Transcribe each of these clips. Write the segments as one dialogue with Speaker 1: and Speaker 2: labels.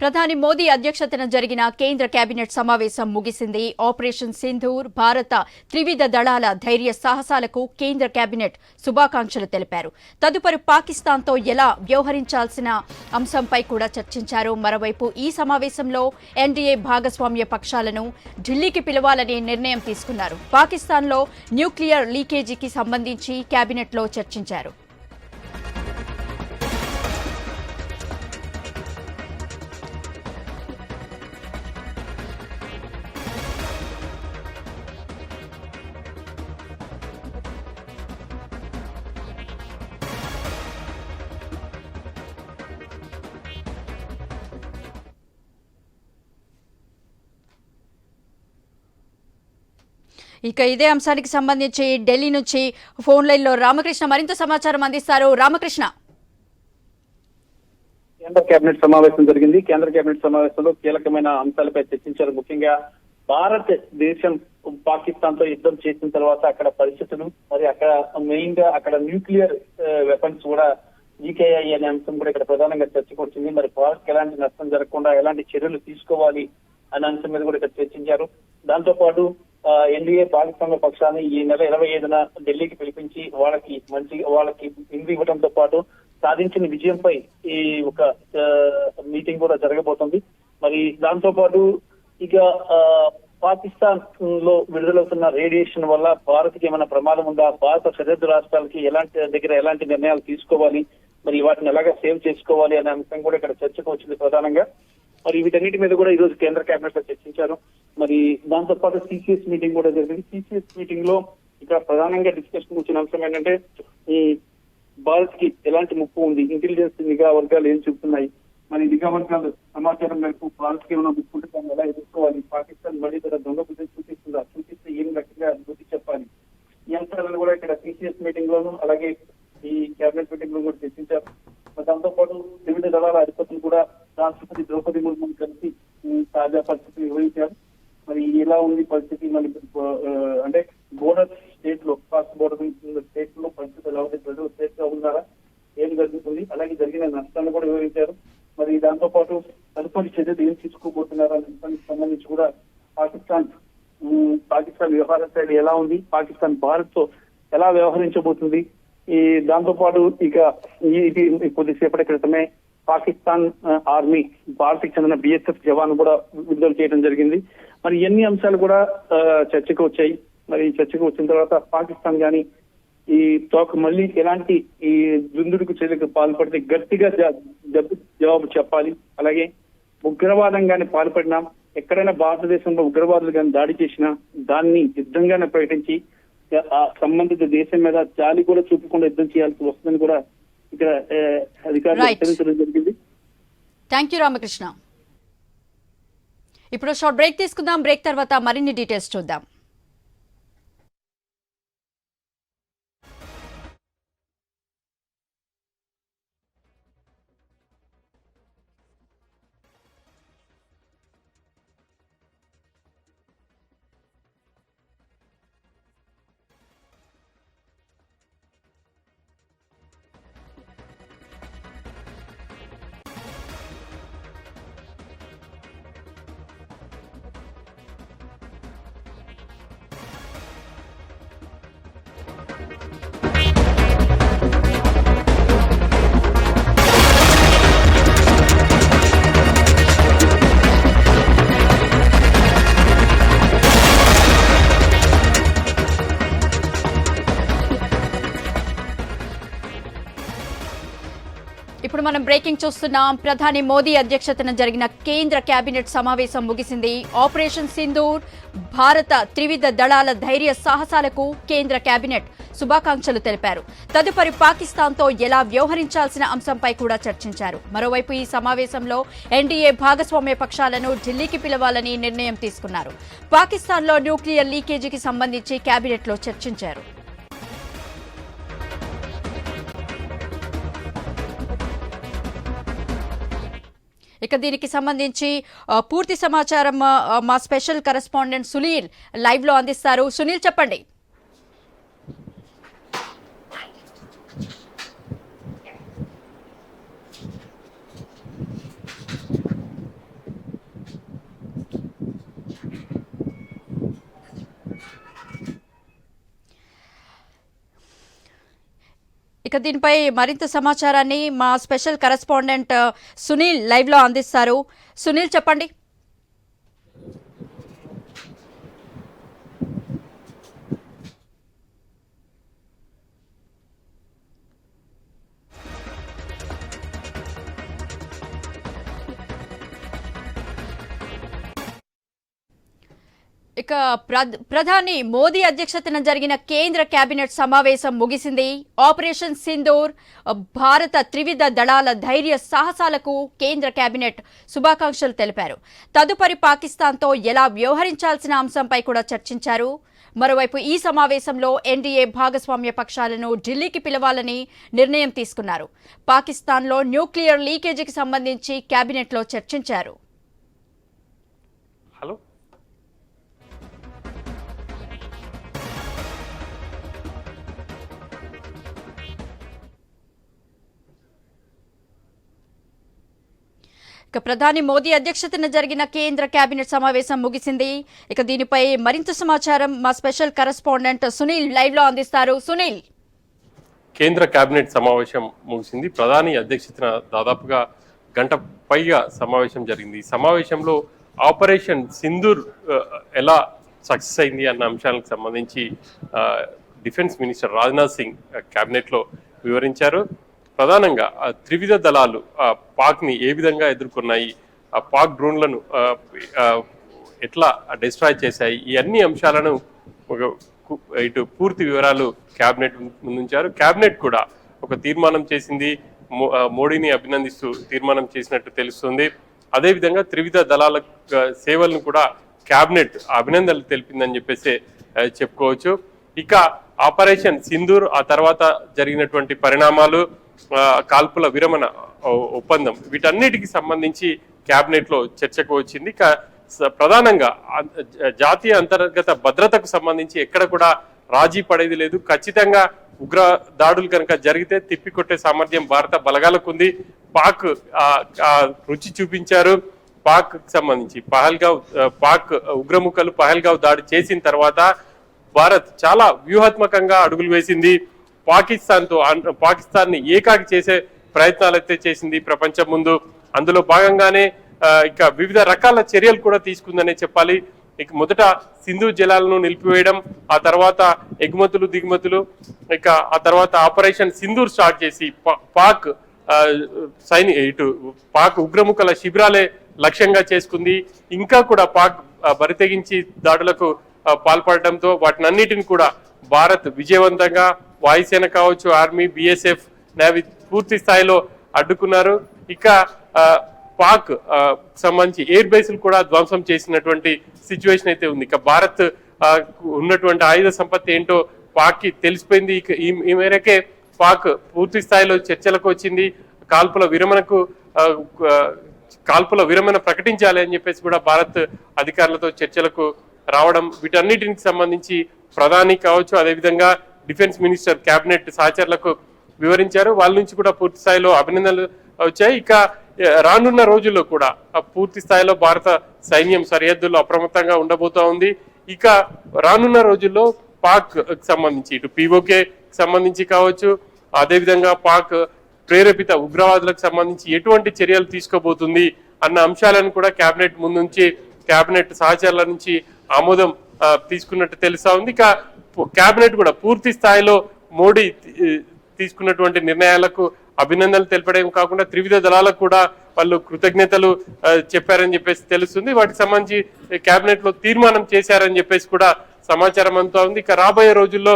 Speaker 1: ప్రధాని మోదీ అధ్యక్షతన జరిగిన కేంద్ర కేబినెట్ సమావేశం ముగిసింది. ఆపరేషన్ సింధూర్, భారత త్రివిధ దళాల ధైర్య సాహసాలకు కేంద్ర కేబినెట్ శుభాకాంక్షలు తెలిపారు. తదుపరి పాకిస్తాన్తో ఎలా వ్యవహరించాల్సిన అంశంపై కూడా చర్చించారు. మరోవైపు ఈ సమావేశంలో ఎన్డీఏ భాగస్వామ్య పక్షాలను ఢిల్లీకి పిలవాలని నిర్ణయం తీసుకున్నారు. పాకిస్తాన్లో న్యూక్లియర్ లీకేజీకి సంబంధించి కేబినెట్లో చర్చించారు. ఇక ఇదే అంశానికి సంబంధించి ఢిల్లీ నుంచి ఫోన్ లైన్ లో రామకృష్ణ మరింత సమాచారం అందిస్తారు. రామకృష్ణ,
Speaker 2: కేంద్ర కేబినెట్ సమావేశం జరిగింది. కేంద్ర కేబినెట్ సమావేశంలో కీలకమైన అంశాలపై చర్చించారు. ముఖ్యంగా భారతదేశం పాకిస్తాన్ తో యుద్ధం చేసిన తర్వాత అక్కడ పరిస్థితులు, మరి అక్కడ మెయిన్ గా అక్కడ న్యూక్లియర్ వెపన్స్ కూడా లీకయ్యాయి అనే అంశం కూడా ఇక్కడ ప్రధానంగా చర్చకు వచ్చింది. మరి భారత్ ఎలాంటి నష్టం జరగకుండా ఎలాంటి చర్యలు తీసుకోవాలి అనే అంశం మీద కూడా ఇక్కడ చర్చించారు. దాంతో పాటు ఎన్డీఏ భాగస్వామ్య పక్షాన్ని ఈ నెల 25న ఢిల్లీకి పిలిపించి వాళ్ళకి ఇందు ఇవ్వడంతో పాటు సాధించిన విజయంపై ఈ ఒక మీటింగ్ కూడా జరగబోతుంది. మరి దాంతో పాటు ఇక పాకిస్తాన్ లో విడుదలవుతున్న రేడియేషన్ వల్ల భారత్ కి ఏమైనా ప్రమాదం ఉందా, భారత సరిహద్దు రాష్ట్రాలకి ఎలాంటి నిర్ణయాలు తీసుకోవాలి, మరి వాటిని ఎలాగా సేవ్ చేసుకోవాలి అనే అంశం కూడా ఇక్కడ చర్చకు వచ్చింది ప్రధానంగా. మరి వీటన్నిటి మీద కూడా ఈ రోజు కేంద్ర కేబినెట్ లో చర్చించారు. మరి దాంతో పాటు సిసిఎస్ మీటింగ్ కూడా జరిగింది. సిసిఎస్ మీటింగ్ లో ఇక్కడ ప్రధానంగా డిస్కషన్ వచ్చిన అంశం ఏంటంటే ఈ భారత్ కి ఎలాంటి ముప్పు ఉంది, ఇంటెలిజెన్స్ నిఘా వర్గాలు ఏం చెబుతున్నాయి, మరి నిఘా వర్గాలు సమాచారం మేరకు భారత్ కి ఏమైనా ముప్పు ఉంటే దాన్ని ఎలా ఎదుర్కోవాలి, పాకిస్తాన్ మళ్ళీ తన దొంగ బుద్ధి చూపిస్తే ఏం గట్టిగా బుద్ధి చెప్పాలి, ఈ అంశాలను కూడా ఇక్కడ సిసిఎస్ మీటింగ్ లోను అలాగే ఈ కేబినెట్ మీటింగ్ లో కూడా చర్చించారు. దాంతో పాటు వివిధ దళాల అధిపతులు కూడా రాష్ట్రపతి ద్రౌపది ముర్మును కలిసి తాజా పరిస్థితి వివరించారు. మరి ఎలా ఉంది పరిస్థితి, మరి అంటే బోర్డర్ స్టేట్ లో పాక్ బోర్డర్ స్టేట్ లో పరిస్థితి ఎలా ఉంది, ప్రజలు స్టేట్ గా ఉన్నారా, ఏం జరుగుతుంది, అలాగే జరిగిన నష్టాలను కూడా వివరించారు. మరి దాంతో పాటు తదుపరి చర్యలు ఏం తీసుకోబోతున్నారా అనే దానికి సంబంధించి కూడా పాకిస్తాన్ వ్యవహార శైలి ఎలా ఉంది, పాకిస్తాన్ భారత్ తో ఎలా వ్యవహరించబోతుంది, ఈ దాంతో పాటు ఇక ఇది కొద్దిసేపటి క్రితమే పాకిస్తాన్ ఆర్మీ భారత్కి చెందిన బిఎస్ఎఫ్ జవాన్ కూడా విడుదల చేయడం జరిగింది. మరి ఎన్ని అంశాలు కూడా చర్చకు వచ్చాయి. మరి చర్చకు వచ్చిన తర్వాత పాకిస్తాన్ గాని ఈ మళ్ళీ ఎలాంటి ఈ దుందుడుకు చర్యకు పాల్పడితే గట్టిగా జవాబు చెప్పాలి. అలాగే ఉగ్రవాదం గాని పాల్పడినా, ఎక్కడైనా భారతదేశంలో ఉగ్రవాదులు కానీ దాడి చేసినా దాన్ని యుద్ధంగానే ప్రకటించి ఆ సంబంధిత దేశం మీద జాలి కూడా చూపకుండా యుద్ధం చేయాల్సి వస్తుందని కూడా ఇక్కడ అధికారులు హెచ్చరించడం జరిగింది.
Speaker 1: Thank you Ramakrishna. ఇప్పుడు షార్ట్ బ్రేక్ తీసుకుందాం. బ్రేక్ తర్వాత మరిన్ని డీటెయిల్స్ చూద్దాం. ఇప్పుడు మనం బ్రేకింగ్ చూస్తున్నాం. ప్రధాని మోదీ అధ్యక్షతన జరిగిన కేంద్ర కేబినెట్ సమావేశం ముగిసింది. ఆపరేషన్ సింధూర్, భారత త్రివిధ దళాల ధైర్య సాహసాలకు కేంద్ర కేబినెట్ శుభాకాంక్షలు తెలిపారు. తదుపరి పాకిస్తాన్తో ఎలా వ్యవహరించాల్సిన అంశంపై కూడా చర్చించారు. మరోవైపు ఈ సమావేశంలో ఎన్డీఏ భాగస్వామ్య పక్షాలను ఢిల్లీకి పిలవాలని నిర్ణయం తీసుకున్నారు. పాకిస్తాన్లో న్యూక్లియర్ లీకేజీకి సంబంధించి కేబినెట్లో చర్చించారు. ఇక దీనికి సంబంధించి పూర్తి సమాచారం మా స్పెషల్ కరెస్పాండెంట్ సునీల్ లైవ్ లో అందిస్తారు. సునీల్, చెప్పండి. ఇక దీనిపై మరింత సమాచారాన్ని మా స్పెషల్ కరెస్పాండెంట్ సునీల్ లైవ్ లో అందిస్తారు. సునీల్ చెప్పండి. ఇక ప్రధాని మోదీ అధ్యక్షతన జరిగిన కేంద్ర కేబినెట్ సమావేశం ముగిసింది. ఆపరేషన్ సింధూర్ భారత త్రివిధ దళాల ధైర్య సాహసాలకు కేంద్ర కేబినెట్ శుభాకాంక్షలు తెలిపారు. తదుపరి పాకిస్తాన్తో ఎలా వ్యవహరించాల్సిన అంశంపై కూడా చర్చించారు. మరోవైపు ఈ సమావేశంలో ఎన్డీఏ భాగస్వామ్య పక్షాలను ఢిల్లీకి పిలవాలని నిర్ణయం తీసుకున్నారు. పాకిస్తాన్లో న్యూక్లియర్ లీకేజీకి సంబంధించి కేబినెట్లో చర్చించారు. ఇక ప్రధాని మోదీ అధ్యక్షతన జరిగిన కేంద్ర కేబినెట్ సమావేశం ముగిసింది. ఇక దీనిపై మరింత సమాచారం మా స్పెషల్ కరెస్పాండెంట్ సునీల్ లైవ్ లో అందిస్తారు. సునీల్,
Speaker 3: కేంద్ర కేబినెట్ సమావేశం ముగిసింది. ప్రధాని అధ్యక్షతన దాదాపుగా గంట పైగా సమావేశం జరిగింది. ఈ సమావేశంలో ఆపరేషన్ సింధూర్ ఎలా సక్సెస్ అయింది అన్న అంశాలకు సంబంధించి డిఫెన్స్ మినిస్టర్ రాజ్నాథ్ సింగ్ కేబినెట్లో వివరించారు. ప్రధానంగా త్రివిధ దళాలు పాక్ని ఏ విధంగా ఎదుర్కొన్నాయి, పాక్ డ్రోన్లను ఎట్లా డిస్ట్రాయ్ చేశాయి, ఈ అన్ని అంశాలను ఇటు పూర్తి వివరాలు కేబినెట్ ముందుంచారు. కేబినెట్ కూడా ఒక తీర్మానం చేసింది. మోడీని అభినందిస్తూ తీర్మానం చేసినట్టు తెలుస్తుంది. అదేవిధంగా త్రివిధ దళాల సేవలను కూడా కేబినెట్ అభినందనలు తెలిపిందని చెప్పేసి చెప్పుకోవచ్చు. ఇక ఆపరేషన్ సింధూర్, ఆ తర్వాత జరిగినటువంటి పరిణామాలు, కాల్పుల విరమణ ఒప్పందం, వీటన్నిటికి సంబంధించి కేబినెట్ లో చర్చకు వచ్చింది. ప్రధానంగా జాతీయ అంతర్గత భద్రతకు సంబంధించి ఎక్కడ కూడా రాజీ పడేది లేదు. ఖచ్చితంగా ఉగ్ర దాడులు కనుక జరిగితే తిప్పికొట్టే సామర్థ్యం భారత బలగాలకు ఉంది. పాక్ రుచి చూపించారు. పాక్ సంబంధించి పాక్ ఉగ్రముఖలు పహల్గావ్ దాడి చేసిన తర్వాత భారత్ చాలా వ్యూహాత్మకంగా అడుగులు వేసింది. పాకిస్తాన్ని ఏకాకి చేసే ప్రయత్నాలు అయితే చేసింది ప్రపంచం ముందు. అందులో భాగంగానే ఇక వివిధ రకాల చర్యలు కూడా తీసుకుందనే చెప్పాలి. ఇక మొదట సింధు జలాలను నిలిపివేయడం, ఆ తర్వాత ఎగుమతులు దిగుమతులు, ఇక ఆ తర్వాత ఆపరేషన్ సింధూర్ స్టార్ట్ చేసి పాక్ ఉగ్రముఖల శిబిరాలే లక్ష్యంగా చేసుకుంది. ఇంకా కూడా పాక్ బరితెగించి దాడులకు పాల్పడడంతో వాటినన్నిటిని కూడా భారత్ విజయవంతంగా వాయుసేన కావచ్చు, ఆర్మీ, బిఎస్ఎఫ్, నేవీ పూర్తి స్థాయిలో అడ్డుకున్నారు. ఇక పాక్ సంబంధించి ఎయిర్ బేస్లు కూడా ధ్వంసం చేసినటువంటి సిచ్యువేషన్ అయితే ఉంది. ఇక భారత్ ఉన్నటువంటి ఆయుధ సంపత్తి ఏంటో పాక్కి తెలిసిపోయింది. ఇక ఈ మేరకే పాక్ పూర్తి స్థాయిలో చర్చలకు వచ్చింది. కాల్పుల విరమణ ప్రకటించాలి అని చెప్పేసి కూడా భారత్ అధికారులతో చర్చలకు రావడం, వీటన్నిటికి సంబంధించి ప్రధాని కావచ్చు, అదేవిధంగా డిఫెన్స్ మినిస్టర్ కేబినెట్ సహచరులకు వివరించారు. వాళ్ళ నుంచి కూడా పూర్తి స్థాయిలో అభినందనలు వచ్చాయి. ఇక రానున్న రోజుల్లో కూడా పూర్తి స్థాయిలో భారత సైన్యం సరిహద్దుల్లో అప్రమత్తంగా ఉండబోతా ఉంది. ఇక రానున్న రోజుల్లో పాక్ సంబంధించి ఇటు పీఓకే సంబంధించి కావచ్చు, అదేవిధంగా పాక్ ప్రేరేపిత ఉగ్రవాదులకు సంబంధించి ఎటువంటి చర్యలు తీసుకోబోతుంది అన్న అంశాలను కూడా కేబినెట్ ముందుంచి కేబినెట్ సహచరుల నుంచి ఆమోదం తీసుకున్నట్టు తెలుసా ఉంది. ఇక కేబినెట్ కూడా పూర్తి స్థాయిలో మోడీ తీసుకున్నటువంటి నిర్ణయాలకు అభినందనలు తెలపడం కాకుండా త్రివిధ దళాలకు కూడా వాళ్ళు కృతజ్ఞతలు చెప్పారని చెప్పేసి తెలుస్తుంది. వాటికి సంబంధించి కేబినెట్ లో తీర్మానం చేశారని చెప్పేసి కూడా సమాచారం అంతా ఉంది. ఇక రాబోయే రోజుల్లో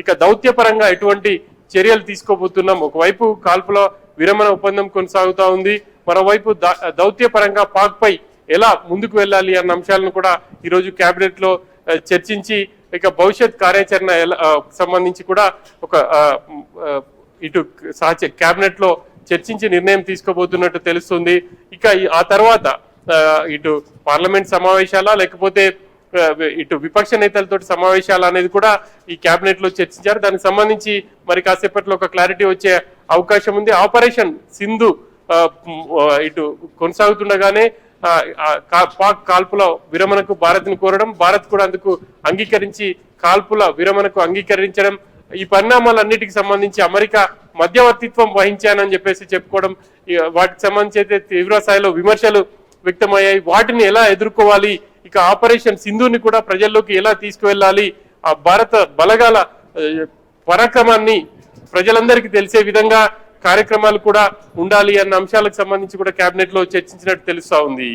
Speaker 3: ఇక దౌత్యపరంగా ఎటువంటి చర్యలు తీసుకోబోతున్నాం, ఒకవైపు కాల్పుల విరమణ ఒప్పందం కొనసాగుతా ఉంది, మరోవైపు దౌత్యపరంగా పాక్ పై ఎలా ముందుకు వెళ్ళాలి అన్న అంశాలను కూడా ఈరోజు కేబినెట్ లో చర్చించి ఇక భవిష్యత్ కార్యాచరణ సంబంధించి కూడా ఒక ఇటు కేబినెట్ లో చర్చించి నిర్ణయం తీసుకోబోతున్నట్టు తెలుస్తుంది. ఇక ఆ తర్వాత ఇటు పార్లమెంట్ సమావేశాల లేకపోతే ఇటు విపక్ష నేతలతో సమావేశాలు అనేది కూడా ఈ కేబినెట్ లో చర్చించారు. దానికి సంబంధించి మరి కాసేపట్లో ఒక క్లారిటీ వచ్చే అవకాశం ఉంది. ఆపరేషన్ సింధు ఇటు కొనసాగుతుండగానే పాక్ కాల్పుల విరమణకు భారత్ ని కోరడం, భారత్ కూడా అందుకు అంగీకరించి కాల్పుల విరమణకు అంగీకరించడం, ఈ పరిణామాలన్నిటికి సంబంధించి అమెరికా మధ్యవర్తిత్వం వహించానని చెప్పేసి చెప్పుకోవడం, వాటికి సంబంధించి అయితే తీవ్ర స్థాయిలో విమర్శలు వ్యక్తమయ్యాయి. వాటిని ఎలా ఎదుర్కోవాలి, ఇక ఆపరేషన్ సింధూని కూడా ప్రజల్లోకి ఎలా తీసుకువెళ్ళాలి, ఆ భారత బలగాల పరాక్రమాన్ని ప్రజలందరికీ తెలిసే విధంగా కార్యక్రమాలు కూడా ఉండాలి అన్న అంశాలకు సంబంధించి కూడా కేబినెట్ లో చర్చించినట్టు తెలుస్తా ఉంది.